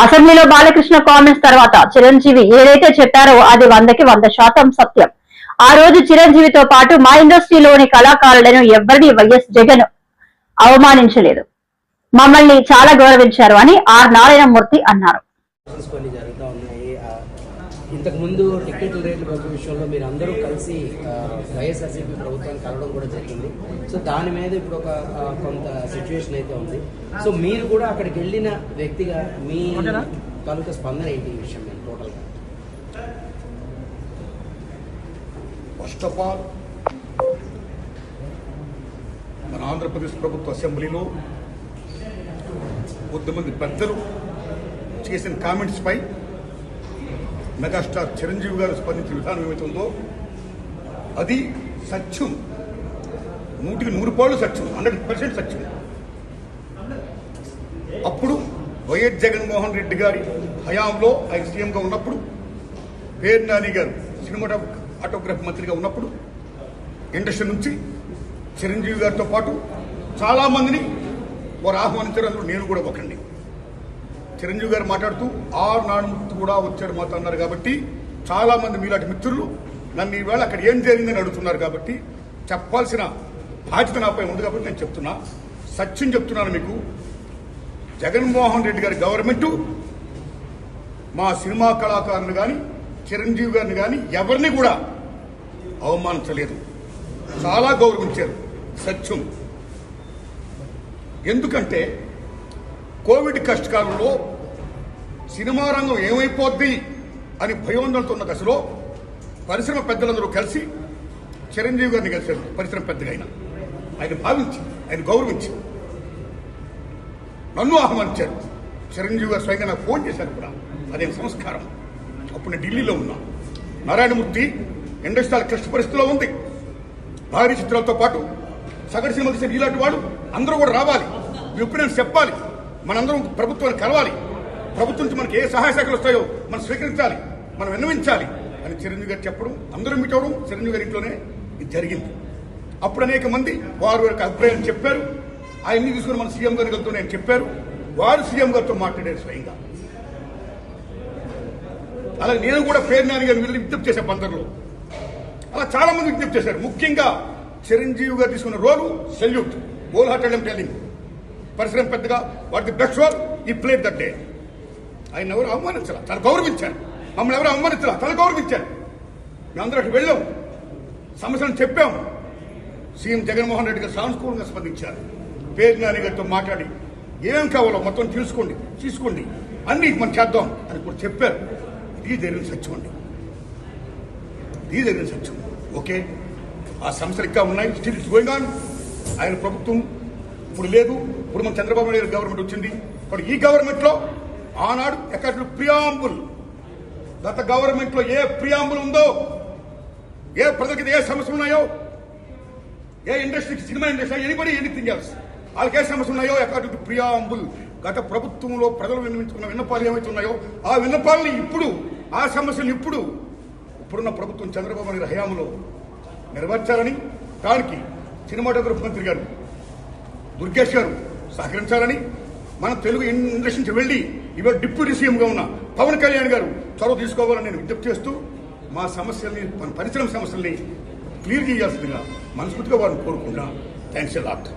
అసెంబ్లీలో బాలకృష్ణ కామెంట్స్ తర్వాత చిరంజీవి ఏదైతే చెప్పారో అది 100% సత్యం. ఆ రోజు చిరంజీవితో పాటు మా ఇండస్ట్రీలోని కళాకారులను ఎవరిని వైఎస్ జగన్ అవమానించలేదు, మమ్మల్ని చాలా గౌరవించారు అని ఆర్ నారాయణమూర్తి అన్నారు. ఇంతకు ముందు టికెట్ల రేట్ల విషయంలో మీరు అందరూ కలిసి వైఎస్ఆర్సీపీ ప్రభుత్వాన్ని కలవడం కూడా జరిగింది. సో దాని మీద ఇప్పుడు ఒక కొంత సిచ్యువేషన్ అయితే ఉంది. సో మీరు కూడా అక్కడికి వెళ్ళిన వ్యక్తిగా మీ తాలూకా స్పందన ఏంటి ఈ విషయం మీద టోటల్గా? ఫస్ట్ ఆఫ్ ఆల్ మన ఆంధ్రప్రదేశ్ ప్రభుత్వ అసెంబ్లీలో కొద్దిమంది పెద్దలు చేసిన కామెంట్స్ పై మెగాస్టార్ చిరంజీవి గారు స్పందించిన విధానం ఏమైతుందో అది సత్యం, 100% సత్యం, 100% సత్యం. అప్పుడు వైఎస్ జగన్మోహన్ రెడ్డి గారి హయాంలో ఆయన సీఎంగా ఉన్నప్పుడు, పేరు నాని గారు సినిమాటోగ్రఫీ మంత్రిగా ఉన్నప్పుడు ఇండస్ట్రీ నుంచి చిరంజీవి గారితో పాటు చాలామందిని వారు ఆహ్వానించారు. అందులో నేను కూడా ఒకండి. చిరంజీవి గారు మాట్లాడుతూ ఆర్ నారాయణమూర్తి కూడా వచ్చాడు మాతో అన్నారు. కాబట్టి చాలామంది మీలాంటి మిత్రులు నన్ను ఈవేళ అక్కడ ఏం జరిగిందని అడుగుతున్నారు. కాబట్టి చెప్పాల్సిన బాధ్యత నాపై ఉంది. కాబట్టి నేను చెప్తున్నా, సత్యం చెప్తున్నాను మీకు. జగన్మోహన్ రెడ్డి గారి గవర్నమెంటు మా సినిమా కళాకారులు కానీ చిరంజీవి గారిని కానీ ఎవరిని కూడా అవమానించలేదు, చాలా గౌరవించారు. సత్యం. ఎందుకంటే కోవిడ్ కష్టకాలంలో సినిమా రంగం ఏమైపోద్ది అని భయోందనతో ఉన్న దశలో పరిశ్రమ పెద్దలందరూ కలిసి చిరంజీవి గారిని కలిశారు. పరిశ్రమ పెద్దగా ఆయన భావించి, ఆయన గౌరవించి నన్ను ఆహ్వానించారు. చిరంజీవి గారు స్వయంగా నాకు ఫోన్ చేశారు కూడా. అదే సంస్కారం. అప్పుడు నేను ఢిల్లీలో ఉన్నా. నారాయణమూర్తి ఇండస్ట్రీ క్లిష్ట పరిస్థితిలో ఉంది. భారీ చిత్రాలతో పాటు సగటు సినిమా తీసిన ఇలాంటి వాళ్ళు అందరూ కూడా రావాలి, ఎప్పుడు నేను చెప్పాలి, మనందరం ప్రభుత్వాన్ని కలవాలి, ప్రభుత్వం నుంచి మనకి ఏ సహాయ శాఖలు వస్తాయో మనం స్వీకరించాలి, మనం విన్నవించాలి అని చిరంజీవి గారు చెప్పడం, అందరూ మీట్ అవడం చిరంజీవి గారి ఇంట్లోనే ఇది జరిగింది. అప్పుడు అనేక మంది వారు యొక్క అభిప్రాయం చెప్పారు. ఆయన్ని తీసుకుని మన సీఎం గారి గారితో నేను చెప్పారు. వారు సీఎం గారితో మాట్లాడారు స్వయంగా. అలాగే నేను కూడా పేరు నాని గారిని వెళ్ళి విజ్ఞప్తి చేశాను బందర్లో. అలా చాలా మంది విజ్ఞప్తి చేశారు. ముఖ్యంగా చిరంజీవి గారు తీసుకున్న రోలు సెల్యూట్, హోల్ హార్టెడ్ టెల్లింగ్. పరిశ్రమ పెద్దగా వాట్ ది బెస్ట్ రోల్ ఈ ప్లేడ్ దట్ డే. ఆయన ఎవరు అవమానించాల, చాలా గౌరవించారు. మమ్మల్ని ఎవరు అవమానించాల, చాలా గౌరవించారు. మేమందరూ అటు వెళ్ళాం, సమస్యలను చెప్పాం. సీఎం జగన్మోహన్ రెడ్డి గారు సానుకూలంగా స్పందించారు. పేరు నాని గారితో మాట్లాడి ఏమేం కావాలో మొత్తం తీసుకోండి అన్ని మనం చేద్దాం అని కూడా చెప్పారు. ఇది జరిగిన సత్యం అండి, ఇది జరిగిన సత్యం. ఓకే, ఆ సమస్యలు ఇంకా ఉన్నాయి, స్టిల్ ఇట్స్ గోయింగ్ ఆన్. ఆయన ప్రభుత్వం ఇప్పుడు లేదు. ఇప్పుడు మన చంద్రబాబు నాయుడు గవర్నమెంట్ వచ్చింది. ఇప్పుడు ఈ గవర్నమెంట్ లో ఆనాడు ఎక్కడ ప్రియాంబుల్, గత గవర్నమెంట్ లో ఏ ప్రియాంబుల్ ఉందో, ఏ ప్రజలకి ఏ సమస్యలు ఉన్నాయో, ఏ ఇండస్ట్రీకి, cinema industry, anybody anything else, వాళ్ళకి ఏ సమస్యలు ఉన్నాయో అకార్డింగ్ టు ప్రియాంబుల్ గత ప్రభుత్వంలో ప్రజలు విన్నవించుకున్న విన్నపాలు ఏమైతే ఉన్నాయో ఆ విన్నపాలని ఇప్పుడు, ఆ సమస్యలు ఇప్పుడున్న ప్రభుత్వం చంద్రబాబు నాయుడు హయాంలో నెరవేర్చాలని, దానికి సినిమాటోగ్రఫీ మంత్రి గారు దుర్గేష్ గారు సహకరించాలని, మన తెలుగు ఇండస్ట్రీ నుంచి వెళ్లి ఇవాళ డిప్యూటీ సీఎంగా ఉన్న పవన్ కళ్యాణ్ గారు చొరవ తీసుకోవాలని నేను విజ్ఞప్తి చేస్తూ మా సమస్యల్ని, మన పరిశ్రమ సమస్యల్ని క్లియర్ చేయాల్సిందిగా మనస్ఫూర్తిగా వారిని కోరుకుంటున్నా. Thanks a lot.